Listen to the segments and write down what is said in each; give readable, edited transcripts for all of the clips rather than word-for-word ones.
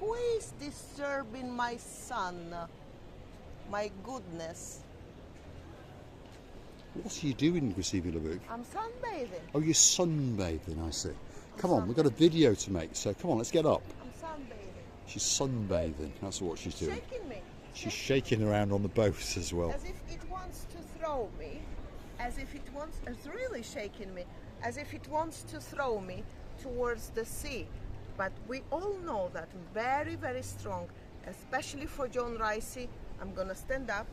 Who is disturbing my son? My goodness. What are you doing, Grisivy LaBouffe? I'm sunbathing. Oh, you're sunbathing, I see. Come on, we've got a video to make, so come on, let's get up. I'm sunbathing. She's sunbathing, that's what she's doing. Shaking me. She's shaking around on the boat as well. As if it wants to throw me. As if it wants, it's really shaking me. As if it wants to throw me towards the sea. But we all know that I'm very, very strong, especially for John Ricey. I'm gonna stand up.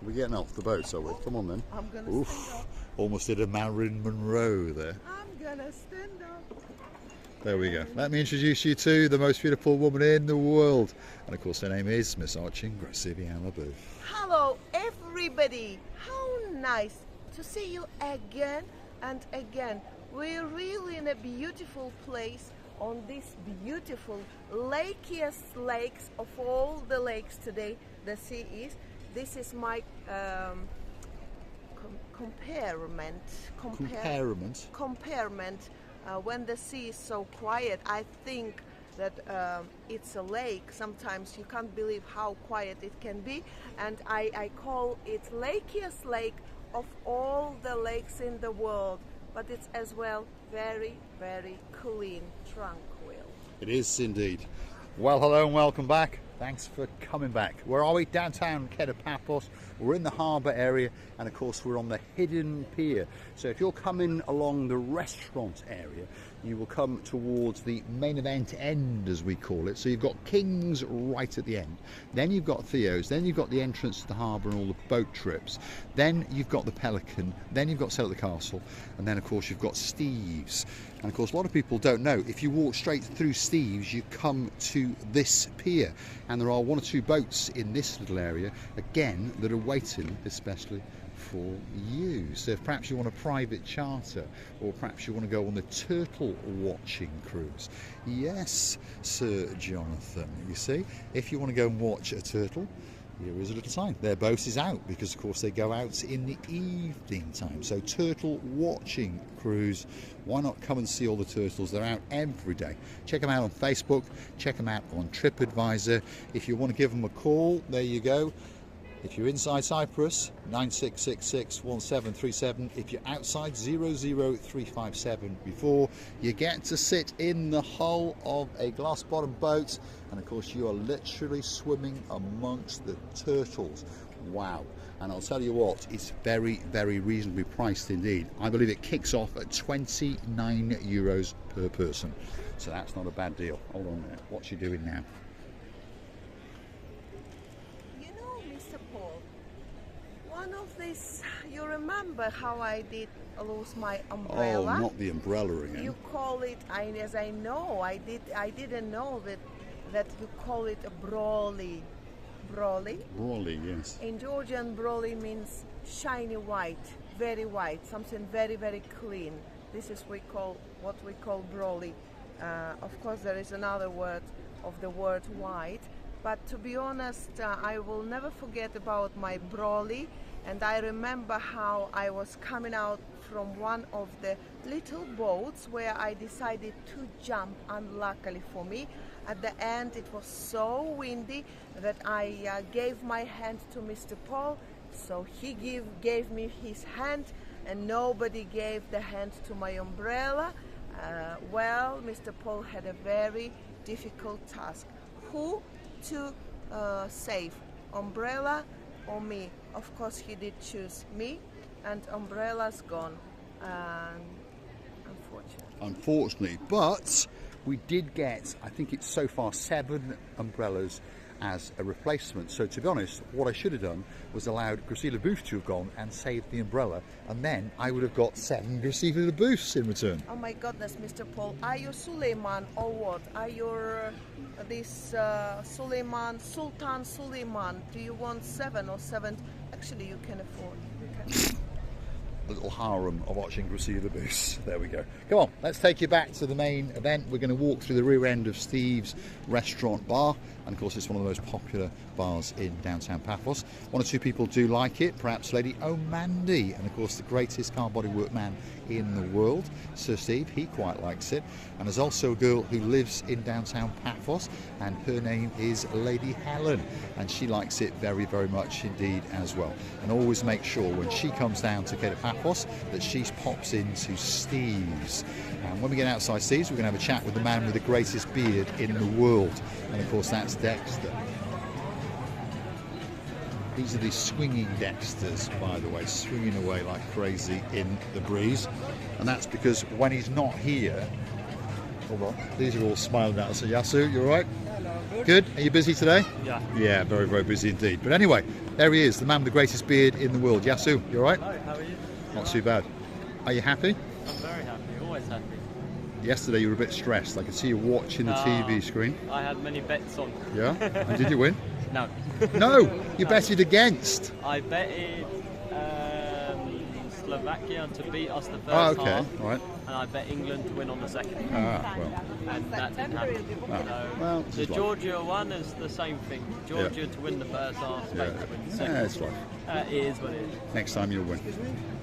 We're getting off the boat, are we? Come on then. I'm gonna stand up. Almost did a Marilyn Monroe there. I'm gonna stand up. There we go. Let me introduce you to the most beautiful woman in the world. And of course her name is Miss Arching Grisivy LaBouffe. Hello everybody. How nice to see you again and again. We're really in a beautiful place on this beautiful lakiest lakes of all the lakes today the sea is. This is my comparement. When the sea is so quiet, I think that it's a lake. Sometimes you can't believe how quiet it can be, and I call it lakiest lake of all the lakes in the world. But it's as well very, very clean, tranquil. It is indeed. Well, hello and welcome back. Thanks for coming back. Where are we? Downtown Paphos. We're in the harbour area, and of course we're on the hidden pier. So if you're coming along the restaurant area, you will come towards the main event end, as we call it. So you've got King's right at the end. Then you've got Theo's. Then you've got the entrance to the harbour and all the boat trips. Then you've got the Pelican. Then you've got Sail at the Castle. And then of course you've got Steve's. And of course a lot of people don't know, if you walk straight through Steve's, you come to this pier. And there are one or two boats in this little area, again, that are waiting especially for you. So if perhaps you want a private charter, or perhaps you want to go on the turtle watching cruise. Yes, Sir Jonathan, you see, if you want to go and watch a turtle, here is a little sign. Their boat is out, because of course they go out in the evening time. So turtle watching cruise. Why not come and see all the turtles? They're out every day. Check them out on Facebook. Check them out on TripAdvisor. If you want to give them a call, there you go. If you're inside Cyprus, 96661737. If you're outside, 00357 before. You get to sit in the hull of a glass bottom boat, and of course you are literally swimming amongst the turtles. Wow. And I'll tell you what, it's very, very reasonably priced indeed. I believe it kicks off at €29 per person. So that's not a bad deal. Hold on a minute. What's she doing now? One of these, you remember how I did lose my umbrella? Oh, not the umbrella again. You call it, as I know, I didn't know that you call it a brolly. Brolly? Brolly, yes. In Georgian, brolly means shiny white, very white, something very, very clean. This is what we call brolly. Of course, there is another word of the word white, but to be honest, I will never forget about my brolly. And I remember how I was coming out from one of the little boats where I decided to jump, unluckily for me. At the end it was so windy that I gave my hand to Mr. Paul, so he gave me his hand, and nobody gave the hand to my umbrella. Well, Mr. Paul had a very difficult task. Who to save, umbrella or me? Of course he did choose me, and umbrella's gone, unfortunately. But we did get, I think it's so far 7 umbrellas as a replacement. So to be honest, what I should have done was allowed Grisivy LaBouffe to have gone and saved the umbrella, and then I would have got 7 Grisivy LaBouffes in return. Oh my goodness, Mr. Paul, are you Suleiman or what? Are you Sultan Suleiman? Do you want 7 or 7? Actually, you can afford. The little harem of watching Grisivy LaBouffes. There we go. Come on, let's take you back to the main event. We're going to walk through the rear end of Steve's restaurant bar, and of course it's one of the most popular bars in downtown Paphos. One or two people do like it, perhaps Lady O'Mandy, and of course the greatest car bodywork man in the world, Sir Steve, he quite likes it. And there's also a girl who lives in downtown Paphos, and her name is Lady Helen, and she likes it very, very much indeed as well. And always make sure when she comes down to Quai de Paphos that she pops into Steve's. And when we get outside Steve's, we're going to have a chat with the man with the greatest beard in the world, and of course that's Dexter. These are the swinging Dexters, by the way, swinging away like crazy in the breeze. And that's because when he's not here, hold on, these are all smiling at us. So Yasu, you all right? Hello, Good? Are you busy today? Yeah. Yeah, very, very busy indeed. But anyway, there he is, the man with the greatest beard in the world. Yasu, you all right? Hi, how are you? Not too bad. Are you happy? I'm very happy, always happy. Yesterday you were a bit stressed. I could see you watching the TV screen. I had many bets on. Yeah? And did you win? No. No! You betted against. I betted Slovakia to beat us the first Okay, half, all right. and I bet England to win on the second. Ah, well. And that didn't happen. So Well, this the is life. Georgia one is the same thing. Georgia to win the first half, Spain to win the second. Yeah, it's life. It is what it is. Next time you'll win.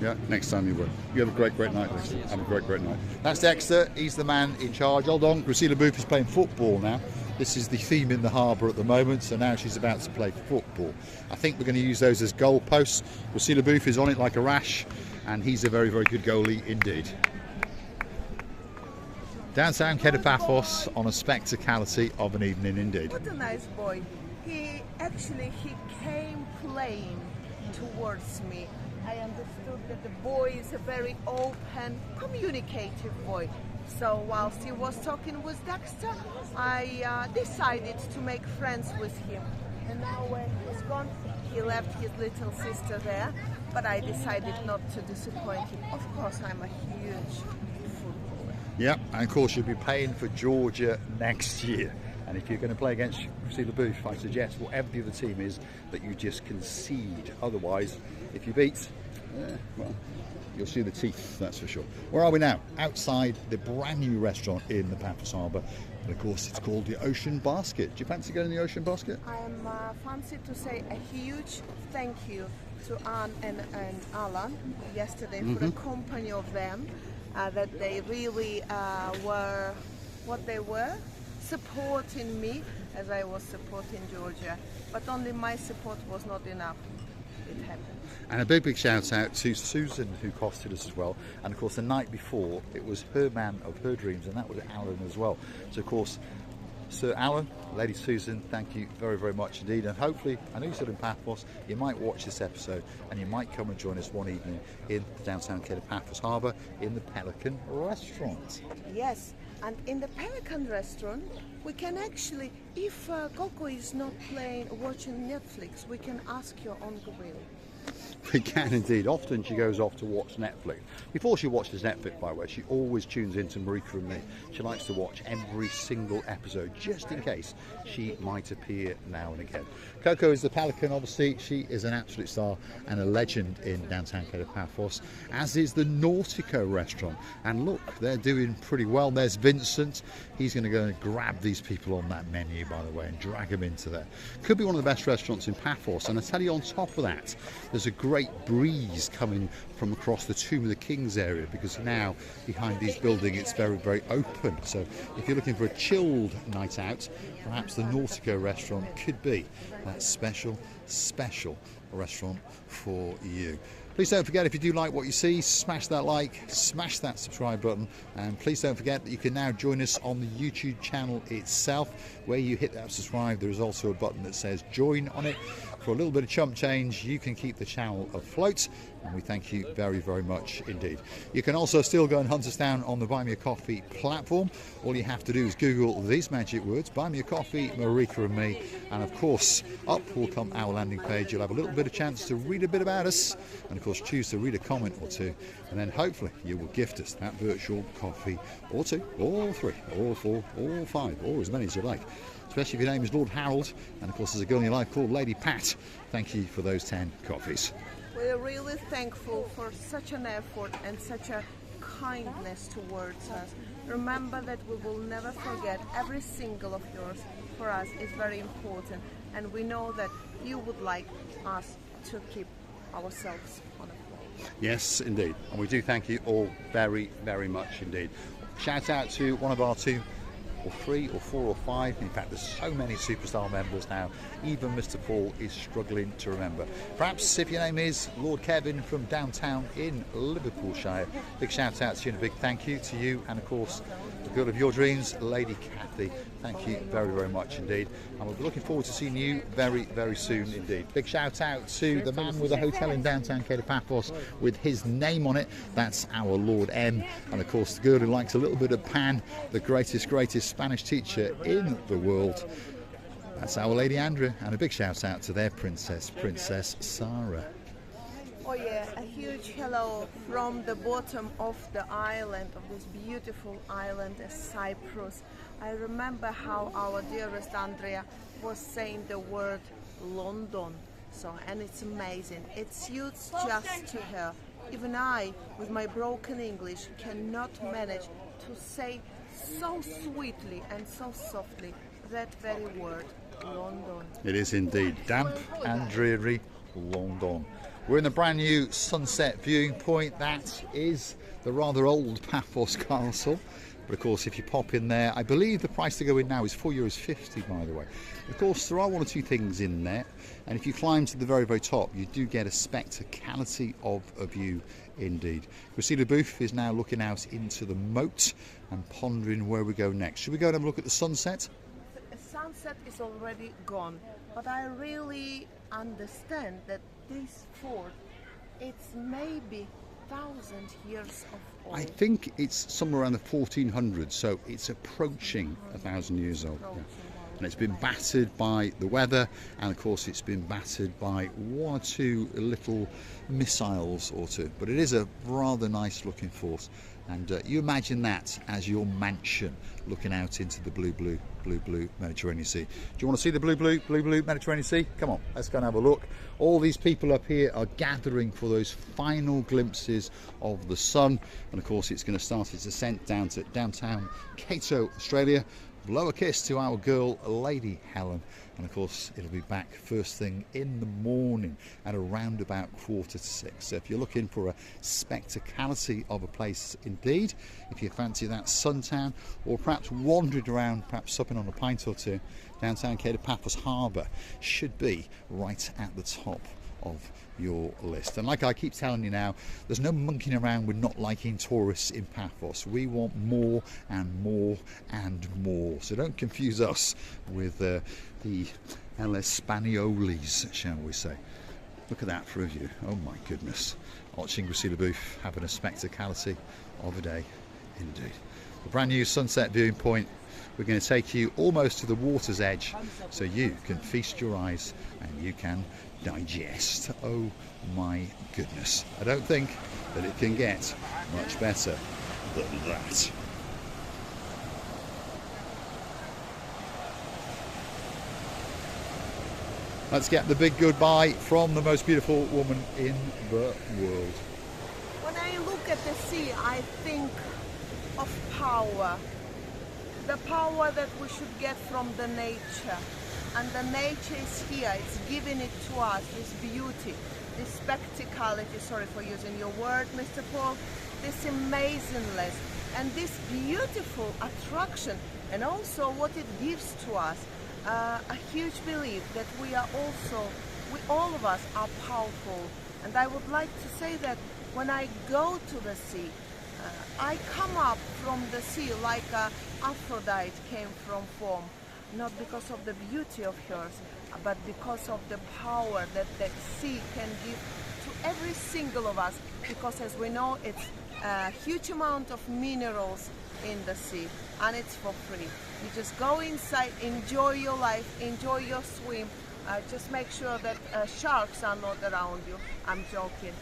Yeah, next time you win. You have a great, great night, Dexter. Have a great, great night. That's Dexter. He's the man in charge. Hold on. Priscilla Booth is playing football now. This is the theme in the harbour at the moment, so now she's about to play football. I think we're going to use those as goal posts. Priscilla Booth is on it like a rash, and he's a very, very good goalie indeed. Downtown Quai de Paphos on a spectacality of an evening indeed. What a nice boy. He came playing towards me. I understood that the boy is a very open, communicative boy. So whilst he was talking with Dexter, I decided to make friends with him. And now when he's gone, he left his little sister there, but I decided not to disappoint him. Of course, I'm a huge footballer. Yep, and of course you'll be paying for Georgia next year. And if you're going to play against Priscilla Booth, I suggest whatever the other team is, that you just concede. Otherwise, if you beat, well, you'll see the teeth, that's for sure. Where are we now? Outside the brand new restaurant in the Paphos Harbour. And of course, it's called the Ocean Basket. Do you fancy going in the Ocean Basket? I am fancy to say a huge thank you to Anne and Alan yesterday for the company of them, that they really were what they were, supporting me as I was supporting Georgia. But only my support was not enough. It happened. And a big, big shout out to Susan, who costed us as well. And of course, the night before, it was her man of her dreams, and that was Alan as well. So of course, Sir Alan, Lady Susan, thank you very, very much indeed. And hopefully, I know you're still in Paphos, you might watch this episode and you might come and join us one evening in the downtown Quai de Paphos Harbour in the Pelican Restaurant. Yes, and in the Pelican Restaurant, we can actually, if Coco is not watching Netflix, we can ask your on grill. We can indeed. Often she goes off to watch Netflix. Before she watches Netflix, by the way, she always tunes into Marika and me. She likes to watch every single episode, just in case she might appear now and again. Coco is the Pelican, obviously. She is an absolute star and a legend in downtown Quai de Paphos, as is the Natica Restaurant. And look, they're doing pretty well. There's Vincent. He's going to go and grab these people on that menu, by the way, and drag them into there. Could be one of the best restaurants in Paphos. And I tell you, on top of that, there's a great breeze coming from across the Tomb of the Kings area, because now behind these buildings it's very, very open. So if you're looking for a chilled night out, perhaps the Nautico restaurant could be that special restaurant for you. Please don't forget, if you do like what you see, smash that like, smash that subscribe button, and please don't forget that you can now join us on the YouTube channel itself. Where you hit that subscribe, there is also a button that says join on it. For a little bit of chump change, you can keep the channel afloat, and we thank you very, very much indeed. You can also still go and hunt us down on the Buy Me a Coffee platform. All you have to do is Google these magic words: Buy Me a Coffee, Marika and me, and of course up will come our landing page. You'll have a little bit of chance to read a bit about us, and of course choose to read a comment or two, and then hopefully you will gift us that virtual coffee, or two, or three, or four, or five, or as many as you like. Especially if your name is Lord Harold, and of course there's a girl in your life called Lady Pat. Thank you for those 10 coffees. We're really thankful for such an effort and such a kindness towards us. Remember that we will never forget every single of yours for us is very important, and we know that you would like us to keep ourselves on the floor. Yes, indeed. And we do thank you all very, very much indeed. Shout out to one of our 2 or 3 or 4 or 5. In fact, there's so many Superstar members now. Even Mr. Paul is struggling to remember. Perhaps if your name is Lord Kevin from downtown in Liverpoolshire, big shout out to you and a big thank you to you, and of course the girl of your dreams, Lady Kathy. Thank you very, very much indeed. And we'll be looking forward to seeing you very, very soon indeed. Big shout out to the man with a hotel in downtown Paphos with his name on it. That's our Lord M. And of course the girl who likes a little bit of pan, the greatest Spanish teacher in the world. That's our Lady Andrea. And a big shout out to their princess, Princess Sarah. Oh yeah, a huge hello from the bottom of the island, of this beautiful island of Cyprus. I remember how our dearest Andrea was saying the word London. So, and it's amazing. It suits just to her. Even I, with my broken English, cannot manage to say so sweetly and so softly that very word, London. It is indeed damp and dreary London. We're in the brand new sunset viewing point. That is the rather old Paphos Castle. But of course, if you pop in there, I believe the price to go in now is €4.50, by the way. Of course, there are 1 or 2 things in there. And if you climb to the very, very top, you do get a spectacality of a view indeed. Cressida Booth is now looking out into the moat and pondering where we go next. Should we go and have a look at the sunset? The sunset is already gone, but I really understand that this fort, it's maybe 1,000 years of old. I think it's somewhere around the 1400s, so it's approaching 1,000 years old. Yeah. And it's been battered by the weather, and of course it's been battered by 1 or 2 little missiles or 2. But it is a rather nice looking fort, and you imagine that as your mansion looking out into the blue Mediterranean Sea. Do you want to see the blue Mediterranean Sea? Come on, let's go and have a look. All these people up here are gathering for those final glimpses of the sun, and of course it's going to start its ascent down to downtown Cato, Australia. Blow a kiss to our girl, Lady Helen, and of course it'll be back first thing in the morning at around about 5:45. So if you're looking for a spectacality of a place indeed, if you fancy that suntan, or perhaps wandering around, perhaps supping on a pint or 2, downtown Paphos Harbour should be right at the top of your list. And like I keep telling you now, there's no monkeying around with not liking tourists in Paphos. We want more and more and more. So don't confuse us with the El Spanioles, shall we say. Look at that for a view. Oh my goodness. Watching Cressida Booth having a spectacality of a day indeed. The brand new sunset viewing point. We're going to take you almost to the water's edge so you can feast your eyes and you can digest. Oh my goodness. I don't think that it can get much better than that. Let's get the big goodbye from the most beautiful woman in the world. When I look at the sea, I think of power. The power that we should get from the nature. And the nature is here, it's giving it to us, this beauty, this spectacality, sorry for using your word, Mr. Paul, this amazingness, and this beautiful attraction, and also what it gives to us, a huge belief that we all of us are powerful. And I would like to say that when I go to the sea, I come up from the sea like Aphrodite came from foam, not because of the beauty of hers, but because of the power that the sea can give to every single of us, because as we know, it's a huge amount of minerals in the sea, and it's for free. You just go inside, enjoy your life, enjoy your swim, just make sure that sharks are not around you. I'm joking.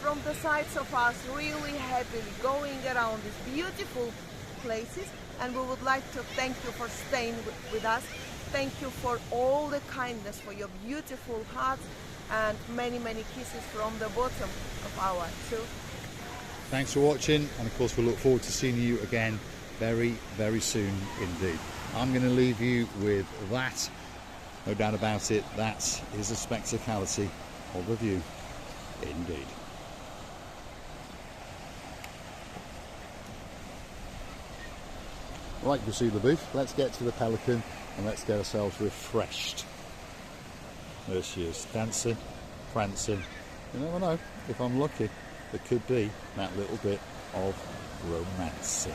From the sides of us, really happily going around these beautiful places, and we would like to thank you for staying with us. Thank you for all the kindness, for your beautiful hearts, and many, many kisses from the bottom of our too. Thanks for watching, and of course we'll look forward to seeing you again very, very soon indeed. I'm going to leave you with that. No doubt about it, that is a spectacality of a view indeed. Right, you see the booth. Let's get to the Pelican and let's get ourselves refreshed. There she is, dancing, prancing. You never know, if I'm lucky, there could be that little bit of romancing.